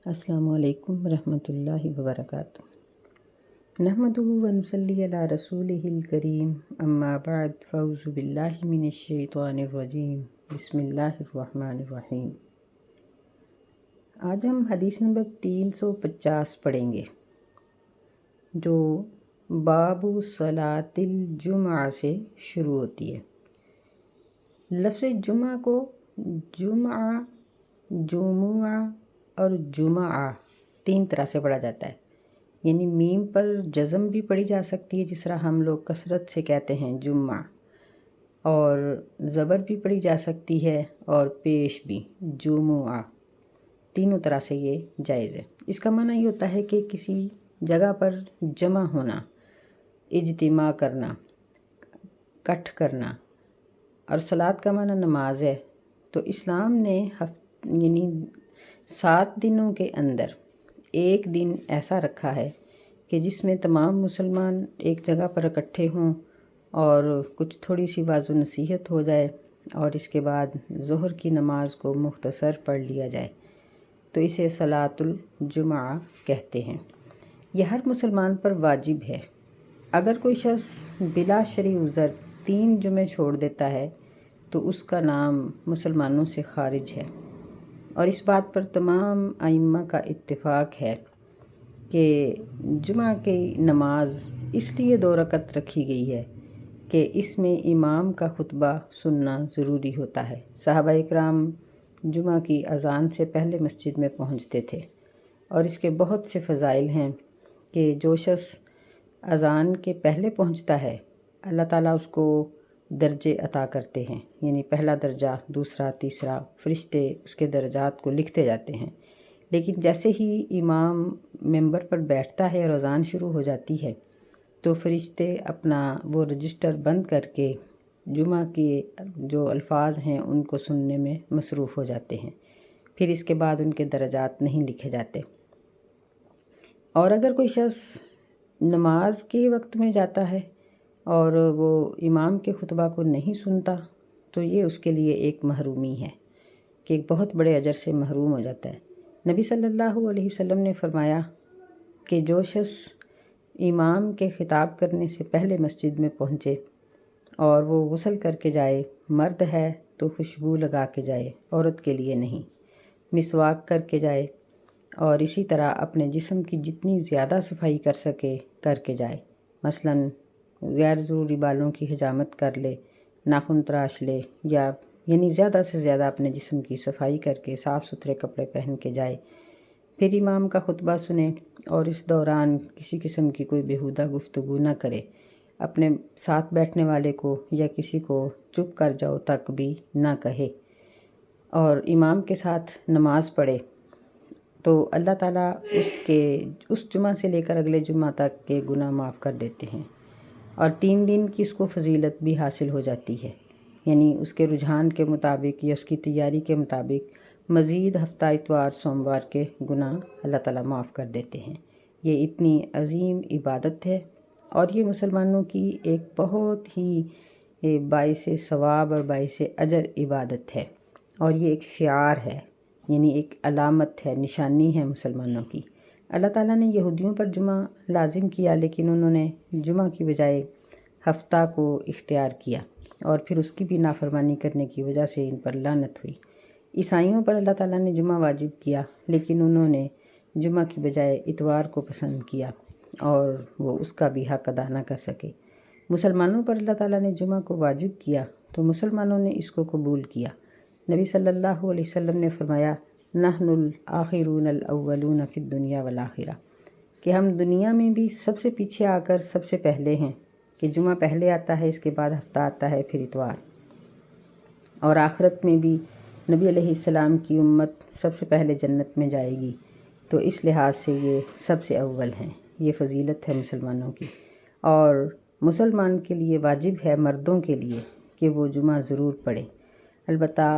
السلام علیکم ورحمۃ اللہ وبرکاتہ۔ نحمدہ ونصلی علی رسولہ الکریم، اما بعد فاعوذ باللہ من الشیطان الرجیم، بسم اللہ الرحمن الرحیم۔ آج ہم حدیث نمبر 350 پڑھیں گے، جو باب صلاۃ الجمعہ سے شروع ہوتی ہے۔ لفظ جمعہ کو جمعہ، جمعہ اور جمعہ 3 طرح سے پڑھا جاتا ہے، یعنی میم پر جزم بھی پڑھی جا سکتی ہے جس طرح ہم لوگ کثرت سے کہتے ہیں جمعہ، اور زبر بھی پڑھی جا سکتی ہے اور پیش بھی جمعہ، تینوں طرح سے یہ جائز ہے۔ اس کا معنی یہ ہوتا ہے کہ کسی جگہ پر جمع ہونا، اجتماع کرنا، کٹھ کرنا، اور صلاۃ کا معنی نماز ہے۔ تو اسلام نے یعنی 7 دنوں کے اندر ایک دن ایسا رکھا ہے کہ جس میں تمام مسلمان ایک جگہ پر اکٹھے ہوں اور کچھ تھوڑی سی واعظ و نصیحت ہو جائے، اور اس کے بعد ظہر کی نماز کو مختصر پڑھ لیا جائے، تو اسے صلاۃ الجمعہ کہتے ہیں۔ یہ ہر مسلمان پر واجب ہے۔ اگر کوئی شخص بلا شرعی عذر 3 جمعے چھوڑ دیتا ہے تو اس کا نام مسلمانوں سے خارج ہے، اور اس بات پر تمام ائمہ کا اتفاق ہے کہ جمعہ کی نماز اس لیے 2 رکعت رکھی گئی ہے کہ اس میں امام کا خطبہ سننا ضروری ہوتا ہے۔ صحابہ اکرام جمعہ کی اذان سے پہلے مسجد میں پہنچتے تھے، اور اس کے بہت سے فضائل ہیں کہ جو شخص اذان کے پہلے پہنچتا ہے اللہ تعالیٰ اس کو درجے عطا کرتے ہیں، یعنی پہلا درجہ، دوسرا، تیسرا، فرشتے اس کے درجات کو لکھتے جاتے ہیں۔ لیکن جیسے ہی امام ممبر پر بیٹھتا ہے اور اذان شروع ہو جاتی ہے تو فرشتے اپنا وہ رجسٹر بند کر کے جمعہ کے جو الفاظ ہیں ان کو سننے میں مصروف ہو جاتے ہیں، پھر اس کے بعد ان کے درجات نہیں لکھے جاتے۔ اور اگر کوئی شخص نماز کے وقت میں جاتا ہے اور وہ امام کے خطبہ کو نہیں سنتا تو یہ اس کے لیے ایک محرومی ہے کہ ایک بہت بڑے اجر سے محروم ہو جاتا ہے۔ نبی صلی اللہ علیہ وسلم نے فرمایا کہ جو شخص امام کے خطاب کرنے سے پہلے مسجد میں پہنچے اور وہ غسل کر کے جائے، مرد ہے تو خوشبو لگا کے جائے، عورت کے لیے نہیں، مسواک کر کے جائے، اور اسی طرح اپنے جسم کی جتنی زیادہ صفائی کر سکے کر کے جائے، مثلاً غیر ضروری بالوں کی حجامت کر لے، ناخن تراش لے، یا یعنی زیادہ سے زیادہ اپنے جسم کی صفائی کر کے صاف ستھرے کپڑے پہن کے جائے، پھر امام کا خطبہ سنے اور اس دوران کسی قسم کی کوئی بیہودہ گفتگو نہ کرے، اپنے ساتھ بیٹھنے والے کو یا کسی کو چپ کر جاؤ تک بھی نہ کہے، اور امام کے ساتھ نماز پڑھے، تو اللہ تعالیٰ اس جمعہ سے لے کر اگلے جمعہ تک کے گناہ معاف کر دیتے ہیں، اور 3 دن کی اس کو فضیلت بھی حاصل ہو جاتی ہے، یعنی اس کے رجحان کے مطابق یا اس کی تیاری کے مطابق مزید ہفتہ اتوار سوموار کے گناہ اللہ تعالیٰ معاف کر دیتے ہیں۔ یہ اتنی عظیم عبادت ہے اور یہ مسلمانوں کی ایک بہت ہی باعث ثواب اور باعث اجر عبادت ہے، اور یہ ایک شعار ہے، یعنی ایک علامت ہے، نشانی ہے مسلمانوں کی۔ اللہ تعالیٰ نے یہودیوں پر جمعہ لازم کیا، لیکن انہوں نے جمعہ کی بجائے ہفتہ کو اختیار کیا، اور پھر اس کی بھی نافرمانی کرنے کی وجہ سے ان پر لعنت ہوئی۔ عیسائیوں پر اللہ تعالیٰ نے جمعہ واجب کیا، لیکن انہوں نے جمعہ کی بجائے اتوار کو پسند کیا، اور وہ اس کا بھی حق ادا نہ کر سکے۔ مسلمانوں پر اللہ تعالیٰ نے جمعہ کو واجب کیا تو مسلمانوں نے اس کو قبول کیا۔ نبی صلی اللہ علیہ وسلم نے فرمایا، نحن الآخرون الاولون فی الدنیا والآخرہ، کہ ہم دنیا میں بھی سب سے پیچھے آ کر سب سے پہلے ہیں، کہ جمعہ پہلے آتا ہے، اس کے بعد ہفتہ آتا ہے، پھر اتوار، اور آخرت میں بھی نبی علیہ السلام کی امت سب سے پہلے جنت میں جائے گی، تو اس لحاظ سے یہ سب سے اول ہیں۔ یہ فضیلت ہے مسلمانوں کی، اور مسلمان کے لیے واجب ہے، مردوں کے لیے، کہ وہ جمعہ ضرور پڑھیں۔ البتہ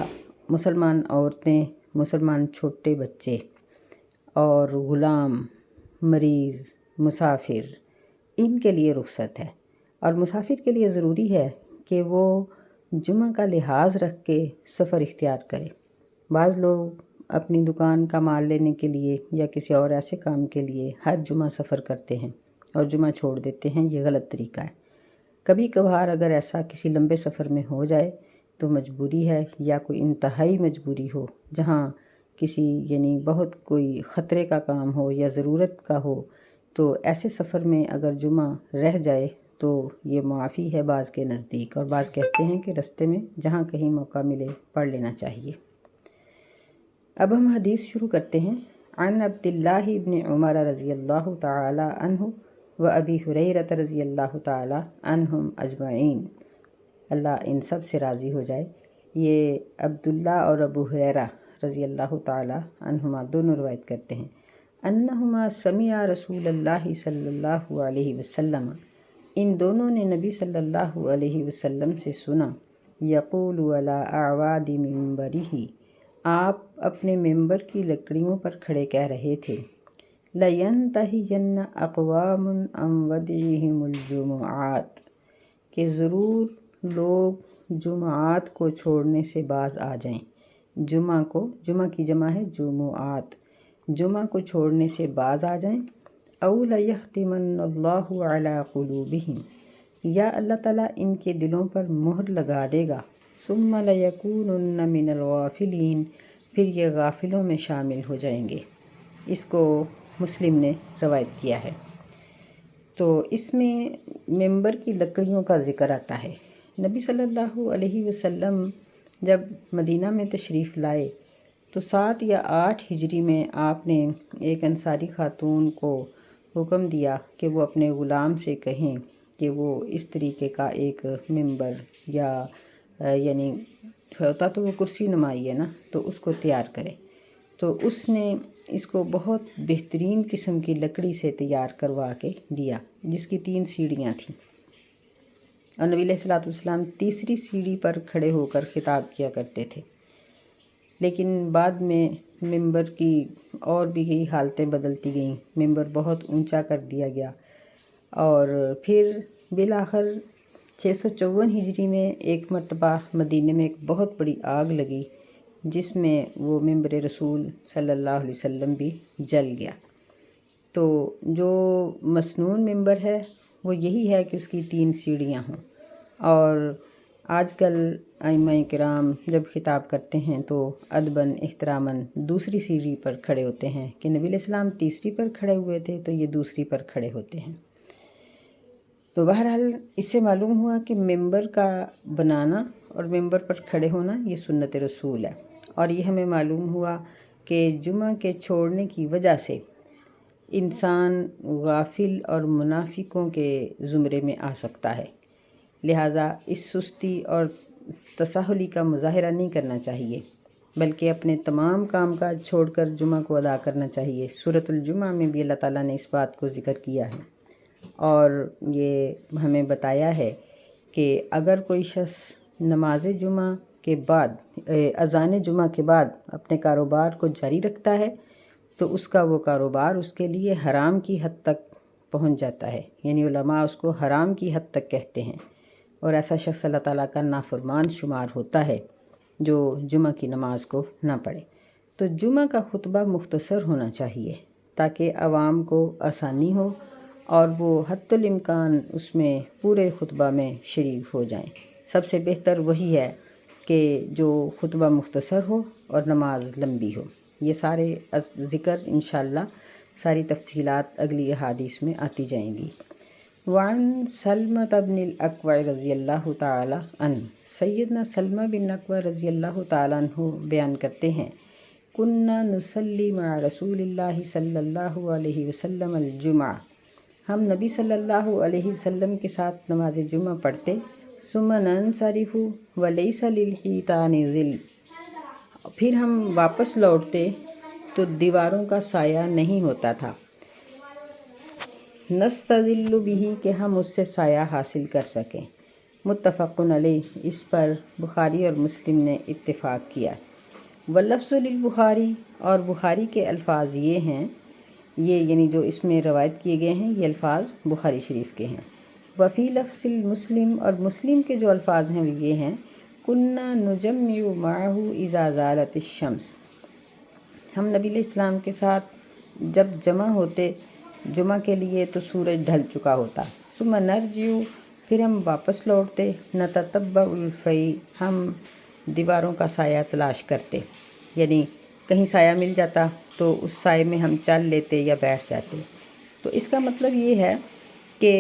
مسلمان عورتیں، مسلمان چھوٹے بچے اور غلام، مریض، مسافر، ان کے لیے رخصت ہے، اور مسافر کے لیے ضروری ہے کہ وہ جمعہ کا لحاظ رکھ کے سفر اختیار کرے۔ بعض لوگ اپنی دکان کا مال لینے کے لیے یا کسی اور ایسے کام کے لیے ہر جمعہ سفر کرتے ہیں اور جمعہ چھوڑ دیتے ہیں، یہ غلط طریقہ ہے۔ کبھی کبھار اگر ایسا کسی لمبے سفر میں ہو جائے تو مجبوری ہے، یا کوئی انتہائی مجبوری ہو جہاں کسی یعنی بہت کوئی خطرے کا کام ہو یا ضرورت کا ہو، تو ایسے سفر میں اگر جمعہ رہ جائے تو یہ معافی ہے بعض کے نزدیک، اور بعض کہتے ہیں کہ رستے میں جہاں کہیں موقع ملے پڑھ لینا چاہیے۔ اب ہم حدیث شروع کرتے ہیں۔ عن عبداللہ بن عمر رضی اللہ تعالی عنہ و ابی ہریرہ رضی اللہ تعالی عنہم اجمعین، اللہ ان سب سے راضی ہو جائے۔ یہ عبداللہ اور ابو ہریرہ رضی اللہ تعالی عنہما دونوں روایت کرتے ہیں۔ انہما سمع رسول اللہ صلی اللہ علیہ وسلم، ان دونوں نے نبی صلی اللہ علیہ وسلم سے سنا، یقول علی اعواد منبرہ، آپ اپنے ممبر کی لکڑیوں پر کھڑے کہہ رہے تھے، لَيَنْتَهِيَنَّ أَقْوَامٌ عَنْ وَدْعِهِمُ الْجُمُعَاتِ، کہ ضرور لوگ جمعات کو چھوڑنے سے باز آ جائیں۔ جمعہ کی جمع ہے جمعات، جمعہ کو چھوڑنے سے باز آ جائیں۔ أَوْ لَيَخْتِمَنَّ اللَّهُ عَلَىٰ قُلُوبِهِمْ، یا اللہ تعالیٰ ان کے دلوں پر مہر لگا دے گا۔ ثُمَّ لَيَكُونُنَّ مِنَ الْغَافِلِينَ، پھر یہ غافلوں میں شامل ہو جائیں گے۔ اس کو مسلم نے روایت کیا ہے۔ تو اس میں ممبر کی لکڑیوں کا ذکر آتا ہے۔ نبی صلی اللہ علیہ وسلم جب مدینہ میں تشریف لائے تو 7 یا 8 ہجری میں آپ نے ایک انصاری خاتون کو حکم دیا کہ وہ اپنے غلام سے کہیں کہ وہ اس طریقے کا ایک ممبر یا یعنی ہوتا تو وہ کرسی نمائی ہے نا، تو اس کو تیار کرے۔ تو اس نے اس کو بہت بہترین قسم کی لکڑی سے تیار کروا کے دیا، جس کی 3 سیڑھیاں تھیں، اور نبی علیہ السلام تیسری سیڑھی پر کھڑے ہو کر خطاب کیا کرتے تھے۔ لیکن بعد میں ممبر کی اور بھی حالتیں بدلتی گئیں، ممبر بہت اونچا کر دیا گیا، اور پھر بالآخر 654 ہجری میں ایک مرتبہ مدینے میں ایک بہت بڑی آگ لگی، جس میں وہ ممبر رسول صلی اللہ علیہ وسلم بھی جل گیا۔ تو جو مسنون ممبر ہے وہ یہی ہے کہ اس کی 3 سیڑھیاں ہوں، اور آج کل ائمہ کرام جب خطاب کرتے ہیں تو ادباً احتراماً دوسری سیڑھی پر کھڑے ہوتے ہیں، کہ نبی علیہ السلام تیسری پر کھڑے ہوئے تھے تو یہ دوسری پر کھڑے ہوتے ہیں۔ تو بہرحال اس سے معلوم ہوا کہ ممبر کا بنانا اور ممبر پر کھڑے ہونا یہ سنت رسول ہے، اور یہ ہمیں معلوم ہوا کہ جمعہ کے چھوڑنے کی وجہ سے انسان غافل اور منافقوں کے زمرے میں آ سکتا ہے، لہٰذا اس سستی اور تساہلی کا مظاہرہ نہیں کرنا چاہیے، بلکہ اپنے تمام کام کاج چھوڑ کر جمعہ کو ادا کرنا چاہیے۔ سورۃ الجمعہ میں بھی اللہ تعالیٰ نے اس بات کو ذکر کیا ہے، اور یہ ہمیں بتایا ہے کہ اگر کوئی شخص نماز جمعہ کے بعد اذان جمعہ کے بعد اپنے کاروبار کو جاری رکھتا ہے تو اس کا وہ کاروبار اس کے لیے حرام کی حد تک پہنچ جاتا ہے، یعنی علماء اس کو حرام کی حد تک کہتے ہیں، اور ایسا شخص اللہ تعالیٰ کا نافرمان شمار ہوتا ہے جو جمعہ کی نماز کو نہ پڑھے۔ تو جمعہ کا خطبہ مختصر ہونا چاہیے تاکہ عوام کو آسانی ہو اور وہ حتی الامکان اس میں پورے خطبہ میں شریک ہو جائیں۔ سب سے بہتر وہی ہے کہ جو خطبہ مختصر ہو اور نماز لمبی ہو۔ یہ سارے ذکر انشاءاللہ ساری تفصیلات اگلی احادیث میں آتی جائیں گی۔ وعن سلمۃ بن الاکوع رضی اللہ تعالی عنہ، سیدنا سلمہ بن اکوع رضی اللہ تعالی عنہ بیان کرتے ہیں، کننا نصلی مع رسول اللہ صلی اللہ علیہ وسلم الجمعہ، ہم نبی صلی اللہ علیہ وسلم کے ساتھ نماز جمعہ پڑھتے، ثم ننصرف ولیس للحیطان ظل، پھر ہم واپس لوٹتے تو دیواروں کا سایہ نہیں ہوتا تھا، نستظل بہ، کہ ہم اس سے سایہ حاصل کر سکیں۔ متفق علیہ، اس پر بخاری اور مسلم نے اتفاق کیا۔ واللفظ للبخاری، اور بخاری کے الفاظ یہ ہیں، یہ یعنی جو اس میں روایت کیے گئے ہیں یہ الفاظ بخاری شریف کے ہیں۔ وفی لفظ المسلم، اور مسلم کے جو الفاظ ہیں وہ یہ ہیں، کننا نجمع معہ اذا زالت الشمس، ہم نبی علیہ السلام کے ساتھ جب جمع ہوتے جمعہ کے لیے تو سورج ڈھل چکا ہوتا، ثم نرجع، پھر ہم واپس لوٹتے، نتتبع الفی، ہم دیواروں کا سایہ تلاش کرتے، یعنی کہیں سایہ مل جاتا تو اس سائے میں ہم چل لیتے یا بیٹھ جاتے۔ تو اس کا مطلب یہ ہے کہ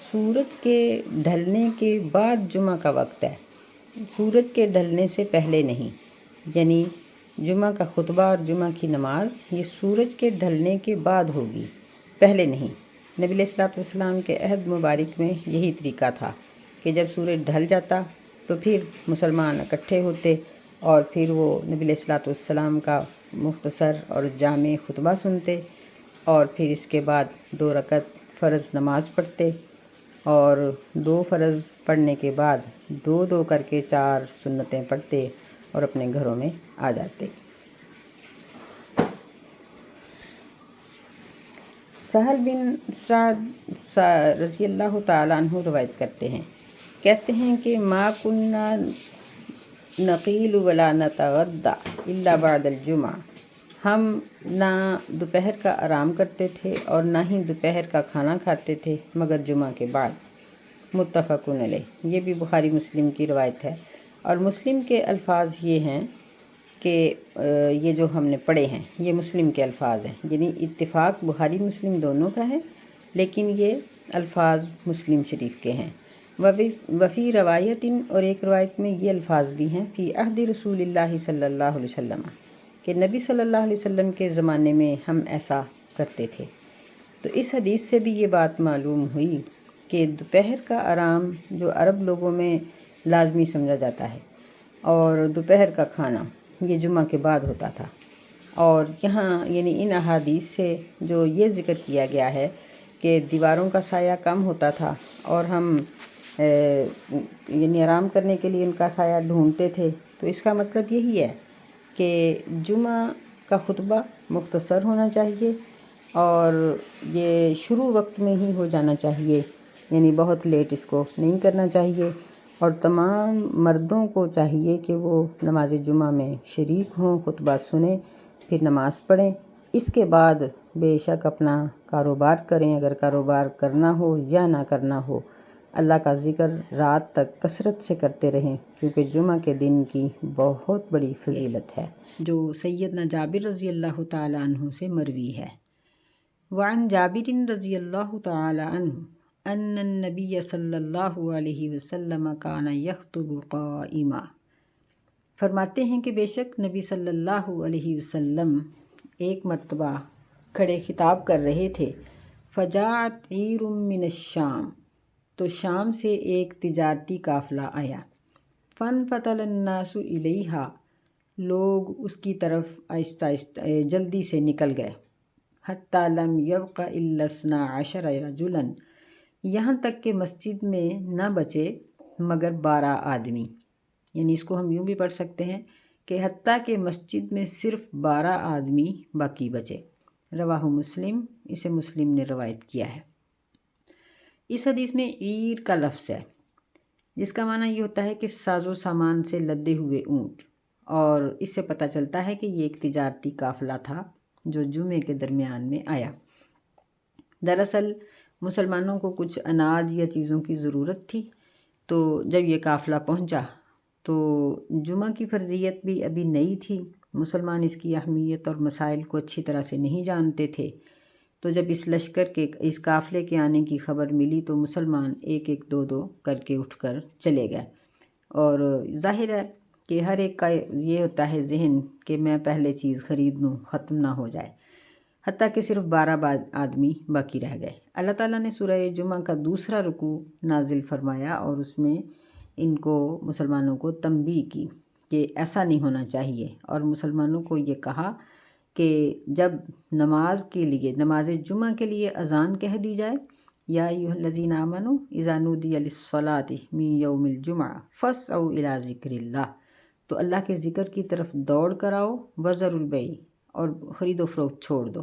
سورج کے ڈھلنے کے بعد جمعہ کا وقت ہے، سورج کے ڈھلنے سے پہلے نہیں، یعنی جمعہ کا خطبہ اور جمعہ کی نماز یہ سورج کے ڈھلنے کے بعد ہوگی، پہلے نہیں۔ نبی علیہ الصلوۃ والسلام کے عہد مبارک میں یہی طریقہ تھا کہ جب سورج ڈھل جاتا تو پھر مسلمان اکٹھے ہوتے اور پھر وہ نبی علیہ الصلوۃ والسلام کا مختصر اور جامع خطبہ سنتے، اور پھر اس کے بعد 2 رکعت فرض نماز پڑھتے، اور 2 فرض پڑھنے کے بعد 2 کر کے 4 سنتیں پڑھتے اور اپنے گھروں میں آ جاتے۔ سہل بن سعد رضی اللہ تعالیٰ عنہ روایت کرتے ہیں، کہتے ہیں کہ ما کننا نقیل ولا نتغدى الا بعد الجمعہ، ہم نہ دوپہر کا آرام کرتے تھے اور نہ ہی دوپہر کا کھانا کھاتے تھے مگر جمعہ کے بعد۔ متفق علیہ، یہ بھی بخاری مسلم کی روایت ہے، اور مسلم کے الفاظ یہ ہیں کہ یہ جو ہم نے پڑھے ہیں یہ مسلم کے الفاظ ہیں، یعنی اتفاق بخاری مسلم دونوں کا ہے، لیکن یہ الفاظ مسلم شریف کے ہیں۔ وفی روایت، اور ایک روایت میں یہ الفاظ بھی ہیں، فی عہد رسول اللہ صلی اللہ علیہ وسلم، کہ نبی صلی اللہ علیہ وسلم کے زمانے میں ہم ایسا کرتے تھے۔ تو اس حدیث سے بھی یہ بات معلوم ہوئی کہ دوپہر کا آرام جو عرب لوگوں میں لازمی سمجھا جاتا ہے، اور دوپہر کا کھانا یہ جمعہ کے بعد ہوتا تھا، اور یہاں یعنی ان احادیث سے جو یہ ذکر کیا گیا ہے کہ دیواروں کا سایہ کم ہوتا تھا اور ہم یعنی آرام کرنے کے لیے ان کا سایہ ڈھونڈتے تھے، تو اس کا مطلب یہی ہے کہ جمعہ کا خطبہ مختصر ہونا چاہیے اور یہ شروع وقت میں ہی ہو جانا چاہیے، یعنی بہت لیٹ اس کو نہیں کرنا چاہیے، اور تمام مردوں کو چاہیے کہ وہ نماز جمعہ میں شریک ہوں، خطبہ سنیں، پھر نماز پڑھیں، اس کے بعد بے شک اپنا کاروبار کریں، اگر کاروبار کرنا ہو یا نہ کرنا ہو، اللہ کا ذکر رات تک کثرت سے کرتے رہیں، کیونکہ جمعہ کے دن کی بہت بڑی فضیلت ہے جو سیدنا جابر رضی اللہ تعالی عنہ سے مروی ہے۔ وعن جابر رضی اللہ تعالی عنہ ان النبی صلی اللہ علیہ وسلم کان یخطب قائما، فرماتے ہیں کہ بے شک نبی صلی اللہ علیہ وسلم ایک مرتبہ کھڑے خطاب کر رہے تھے، فجاءت عیر من الشام، تو شام سے ایک تجارتی قافلہ آیا، فانفتل الناس الیہا، لوگ اس کی طرف آہستہ آہستہ جلدی سے نکل گئے، حتی لم یبق الا 12 رجلا، یہاں تک کہ مسجد میں نہ بچے مگر 12 آدمی، یعنی اس کو ہم یوں بھی پڑھ سکتے ہیں کہ حتیٰ کہ مسجد میں صرف 12 آدمی باقی بچے۔ رواہ مسلم، اسے مسلم نے روایت کیا ہے۔ اس حدیث میں عیر کا لفظ ہے، جس کا معنی یہ ہوتا ہے کہ ساز و سامان سے لدے ہوئے اونٹ، اور اس سے پتہ چلتا ہے کہ یہ ایک تجارتی قافلہ تھا جو جمعے کے درمیان میں آیا۔ دراصل مسلمانوں کو کچھ اناج یا چیزوں کی ضرورت تھی، تو جب یہ قافلہ پہنچا تو جمعہ کی فرضیت بھی ابھی نئی تھی، مسلمان اس کی اہمیت اور مسائل کو اچھی طرح سے نہیں جانتے تھے، تو جب اس لشکر کے اس قافلے کے آنے کی خبر ملی تو مسلمان ایک ایک 2 کر کے اٹھ کر چلے گئے، اور ظاہر ہے کہ ہر ایک کا یہ ہوتا ہے ذہن کہ میں پہلے چیز خرید لوں، ختم نہ ہو جائے، حتیٰ کہ صرف 12 آدمی باقی رہ گئے۔ اللہ تعالیٰ نے سورہ جمعہ کا دوسرا رکوع نازل فرمایا اور اس میں ان کو مسلمانوں کو تنبیہ کی کہ ایسا نہیں ہونا چاہیے، اور مسلمانوں کو یہ کہا کہ جب نماز کے لیے، نماز جمعہ کے لیے اذان کہہ دی جائے، یا ایھا الذین آمنوا اذا نودی للصلاۃ من یوم الجمعہ فاسعوا الی ذکر اللہ، تو اللہ کے ذکر کی طرف دوڑ کر آؤ، وذروا البیع، اور خرید و فروخت چھوڑ دو۔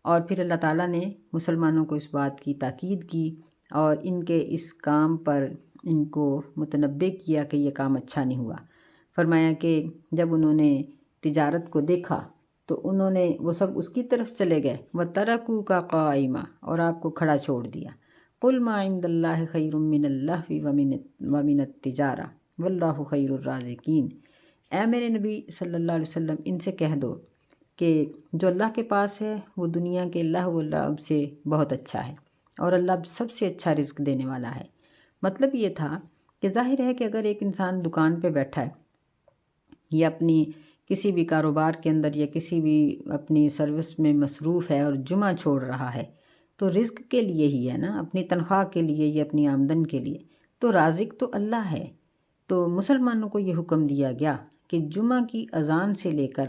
اور پھر اللہ تعالیٰ نے مسلمانوں کو اس بات کی تاکید کی اور ان کے اس کام پر ان کو متنبہ کیا کہ یہ کام اچھا نہیں ہوا۔ فرمایا کہ جب انہوں نے تجارت کو دیکھا تو انہوں نے وہ سب اس کی طرف چلے گئے، وَتَرَكُوكَ قَائِمًا، اور آپ کو کھڑا چھوڑ دیا۔ قُلْ مَا عِندَ اللَّهِ خَيْرٌ مِّنَ اللَّهْوِ وَمِنَ التِّجَارَةِ وَاللَّهُ خَيْرُ الرَّازِقِينَ۔ اے میرے نبی صلی اللہ علیہ وسلم، ان سے کہہ دو کہ جو اللہ کے پاس ہے وہ دنیا کے لہو و لعب سے بہت اچھا ہے، اور اللہ سب سے اچھا رزق دینے والا ہے۔ مطلب یہ تھا کہ ظاہر ہے کہ اگر ایک انسان دکان پہ بیٹھا ہے یا اپنی کسی بھی کاروبار کے اندر یا کسی بھی اپنی سروس میں مصروف ہے اور جمعہ چھوڑ رہا ہے، تو رزق کے لیے ہی ہے نا، اپنی تنخواہ کے لیے یا اپنی آمدن کے لیے، تو رازق تو اللہ ہے۔ تو مسلمانوں کو یہ حکم دیا گیا کہ جمعہ کی اذان سے لے کر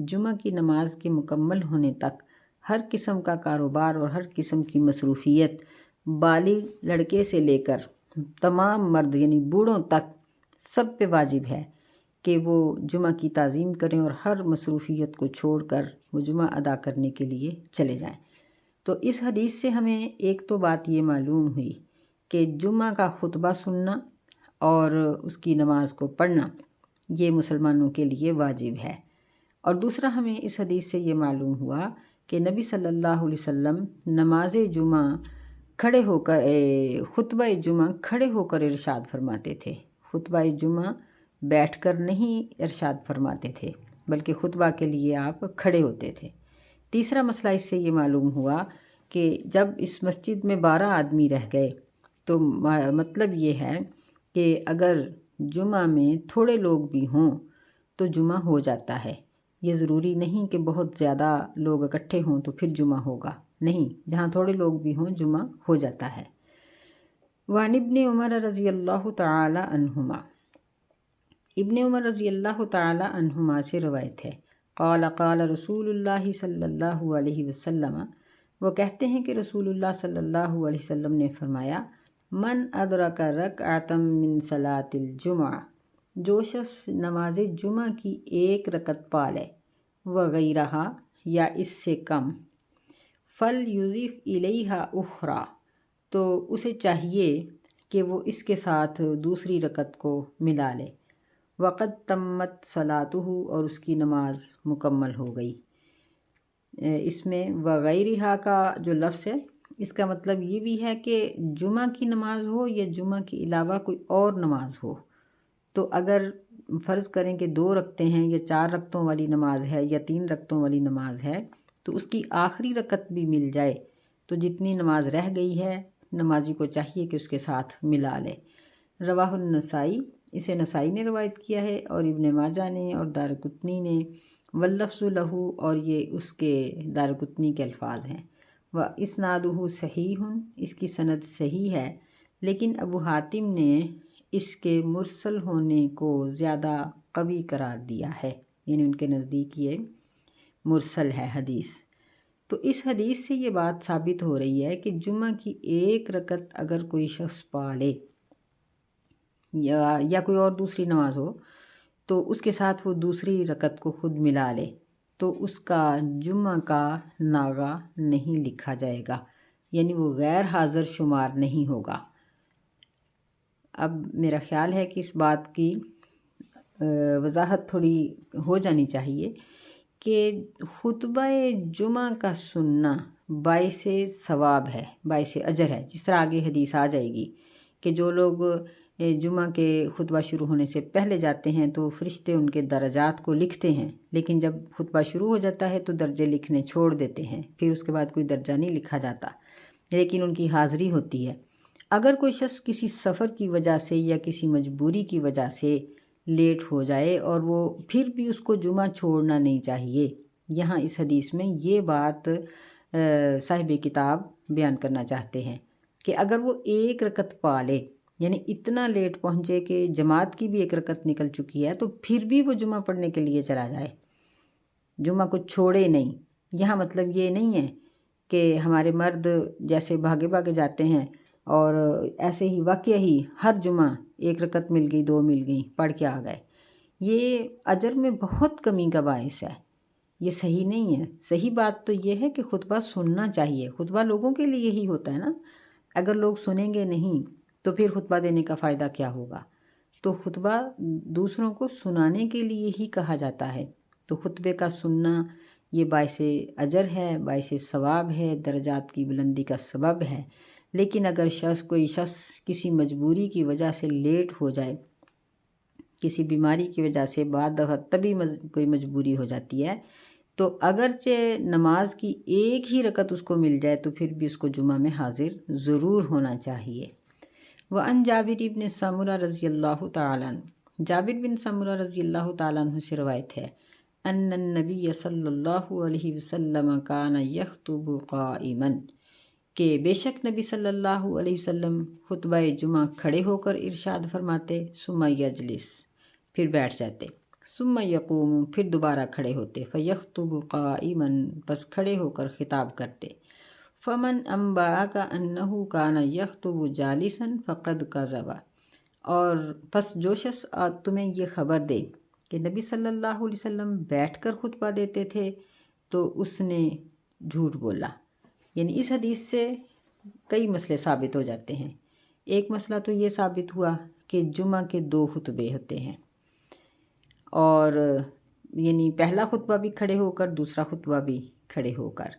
جمعہ کی نماز کے مکمل ہونے تک ہر قسم کا کاروبار اور ہر قسم کی مصروفیت بالغ لڑکے سے لے کر تمام مرد یعنی بوڑھوں تک سب پہ واجب ہے کہ وہ جمعہ کی تعظیم کریں اور ہر مصروفیت کو چھوڑ کر وہ جمعہ ادا کرنے کے لیے چلے جائیں۔ تو اس حدیث سے ہمیں ایک تو بات یہ معلوم ہوئی کہ جمعہ کا خطبہ سننا اور اس کی نماز کو پڑھنا یہ مسلمانوں کے لیے واجب ہے، اور دوسرا ہمیں اس حدیث سے یہ معلوم ہوا کہ نبی صلی اللہ علیہ وسلم نماز جمعہ کھڑے ہو کر خطبہ جمعہ کھڑے ہو کر ارشاد فرماتے تھے، خطبہ جمعہ بیٹھ کر نہیں ارشاد فرماتے تھے بلکہ خطبہ کے لیے آپ کھڑے ہوتے تھے۔ تیسرا مسئلہ اس سے یہ معلوم ہوا کہ جب اس مسجد میں 12 آدمی رہ گئے تو مطلب یہ ہے کہ اگر جمعہ میں تھوڑے لوگ بھی ہوں تو جمعہ ہو جاتا ہے، یہ ضروری نہیں کہ بہت زیادہ لوگ اکٹھے ہوں تو پھر جمعہ ہوگا، نہیں، جہاں تھوڑے لوگ بھی ہوں جمعہ ہو جاتا ہے۔ وعن ابن عمر رضی اللہ تعالی عنہما، ابن عمر رضی اللہ تعالی عنہما سے روایت ہے، قال قال رسول اللہ صلی اللہ علیہ وسلم، وہ کہتے ہیں کہ رسول اللہ صلی اللہ علیہ وسلم نے فرمایا، من ادرک رکعۃ من صلاۃ الجمعہ، جو شخص نماز جمعہ کی ایک رکعت پا لے، وغیرہا یا اس سے کم، فلیضف الیہا اخری، تو اسے چاہیے کہ وہ اس کے ساتھ دوسری رکعت کو ملا لے، وقد تمت صلاتہ، اور اس کی نماز مکمل ہو گئی۔ اس میں وغیرہا کا جو لفظ ہے اس کا مطلب یہ بھی ہے کہ جمعہ کی نماز ہو یا جمعہ کے علاوہ کوئی اور نماز ہو، تو اگر فرض کریں کہ 2 رکعتیں ہیں یا 4 رکعتوں والی نماز ہے یا 3 رکعتوں والی نماز ہے، تو اس کی آخری رکعت بھی مل جائے تو جتنی نماز رہ گئی ہے نمازی کو چاہیے کہ اس کے ساتھ ملا لے۔ رواہ النسائی، اسے نسائی نے روایت کیا ہے، اور ابن ماجہ نے اور دارقطنی نے، واللفظ لہ، اور یہ اس کے دارقطنی کے الفاظ ہیں، واسنادہ صحیح، اس کی سند صحیح ہے، لیکن ابو حاتم نے اس کے مرسل ہونے کو زیادہ قوی قرار دیا ہے، یعنی ان کے نزدیک یہ مرسل ہے حدیث۔ تو اس حدیث سے یہ بات ثابت ہو رہی ہے کہ جمعہ کی ایک رکعت اگر کوئی شخص پا لے یا کوئی اور دوسری نماز ہو تو اس کے ساتھ وہ دوسری رکعت کو خود ملا لے تو اس کا جمعہ کا ناغہ نہیں لکھا جائے گا، یعنی وہ غیر حاضر شمار نہیں ہوگا۔ اب میرا خیال ہے کہ اس بات کی وضاحت تھوڑی ہو جانی چاہیے کہ خطبہ جمعہ کا سننا باعث ثواب ہے، باعث اجر ہے، جس طرح آگے حدیث آ جائے گی کہ جو لوگ جمعہ کے خطبہ شروع ہونے سے پہلے جاتے ہیں تو فرشتے ان کے درجات کو لکھتے ہیں، لیکن جب خطبہ شروع ہو جاتا ہے تو درجے لکھنے چھوڑ دیتے ہیں، پھر اس کے بعد کوئی درجہ نہیں لکھا جاتا، لیکن ان کی حاضری ہوتی ہے۔ اگر کوئی شخص کسی سفر کی وجہ سے یا کسی مجبوری کی وجہ سے لیٹ ہو جائے اور وہ پھر بھی اس کو جمعہ چھوڑنا نہیں چاہیے، یہاں اس حدیث میں یہ بات صاحب کتاب بیان کرنا چاہتے ہیں کہ اگر وہ ایک رکعت پا لے، یعنی اتنا لیٹ پہنچے کہ جماعت کی بھی ایک رکعت نکل چکی ہے، تو پھر بھی وہ جمعہ پڑھنے کے لیے چلا جائے، جمعہ کو چھوڑے نہیں۔ یہاں مطلب یہ نہیں ہے کہ ہمارے مرد جیسے بھاگے بھاگے جاتے ہیں اور ایسے ہی واقعہ ہی ہر جمعہ ایک رکعت مل گئی، 2 مل گئی، پڑھ کے آ گئے، یہ اجر میں بہت کمی کا باعث ہے، یہ صحیح نہیں ہے۔ صحیح بات تو یہ ہے کہ خطبہ سننا چاہیے، خطبہ لوگوں کے لیے ہی ہوتا ہے نا، اگر لوگ سنیں گے نہیں تو پھر خطبہ دینے کا فائدہ کیا ہوگا؟ تو خطبہ دوسروں کو سنانے کے لیے ہی کہا جاتا ہے، تو خطبے کا سننا یہ باعث اجر ہے، باعث ثواب ہے، درجات کی بلندی کا سبب ہے۔ لیکن اگر کوئی شخص کسی مجبوری کی وجہ سے لیٹ ہو جائے، کسی بیماری کی وجہ سے بعد دفعہ تبھی کوئی مجبوری ہو جاتی ہے، تو اگرچہ نماز کی ایک ہی رکعت اس کو مل جائے تو پھر بھی اس کو جمعہ میں حاضر ضرور ہونا چاہیے۔ وعن جابر بن سمرہ رضی اللہ تعالیٰ عنہ، جابر بن سمرہ رضی اللہ تعالیٰ عنہ سے روایت ہے، ان النبی صلی اللہ علیہ وسلم کان یخطب قائما، کہ بے شک نبی صلی اللہ علیہ وسلم خطبہ جمعہ کھڑے ہو کر ارشاد فرماتے، ثم یجلس، پھر بیٹھ جاتے، ثم یقوم، پھر دوبارہ کھڑے ہوتے، فیخطب قائما، پس کھڑے ہو کر خطاب کرتے، فمن انباک انہ کان یخطب جالسا فقد کذب، اور پس جو شخص تمہیں یہ خبر دے کہ نبی صلی اللہ علیہ وسلم بیٹھ کر خطبہ دیتے تھے تو اس نے جھوٹ بولا۔ یعنی اس حدیث سے کئی مسئلے ثابت ہو جاتے ہیں۔ ایک مسئلہ تو یہ ثابت ہوا کہ جمعہ کے 2 خطبے ہوتے ہیں، اور یعنی پہلا خطبہ بھی کھڑے ہو کر، دوسرا خطبہ بھی کھڑے ہو کر،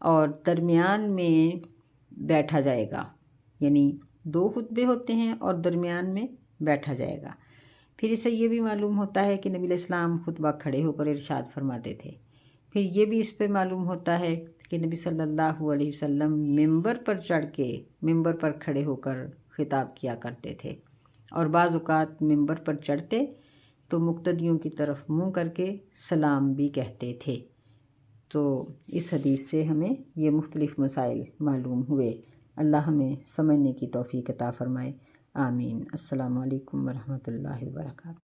اور درمیان میں بیٹھا جائے گا، یعنی 2 خطبے ہوتے ہیں اور درمیان میں بیٹھا جائے گا۔ پھر اس سے یہ بھی معلوم ہوتا ہے کہ نبی علیہ السلام خطبہ کھڑے ہو کر ارشاد فرماتے تھے۔ پھر یہ بھی اس پہ معلوم ہوتا ہے کہ نبی صلی اللہ علیہ وسلم ممبر پر چڑھ کے، ممبر پر کھڑے ہو کر خطاب کیا کرتے تھے، اور بعض اوقات ممبر پر چڑھتے تو مقتدیوں کی طرف منہ کر کے سلام بھی کہتے تھے۔ تو اس حدیث سے ہمیں یہ مختلف مسائل معلوم ہوئے۔ اللہ ہمیں سمجھنے کی توفیق عطا فرمائے، آمین۔ السلام علیکم ورحمۃ اللہ وبرکاتہ۔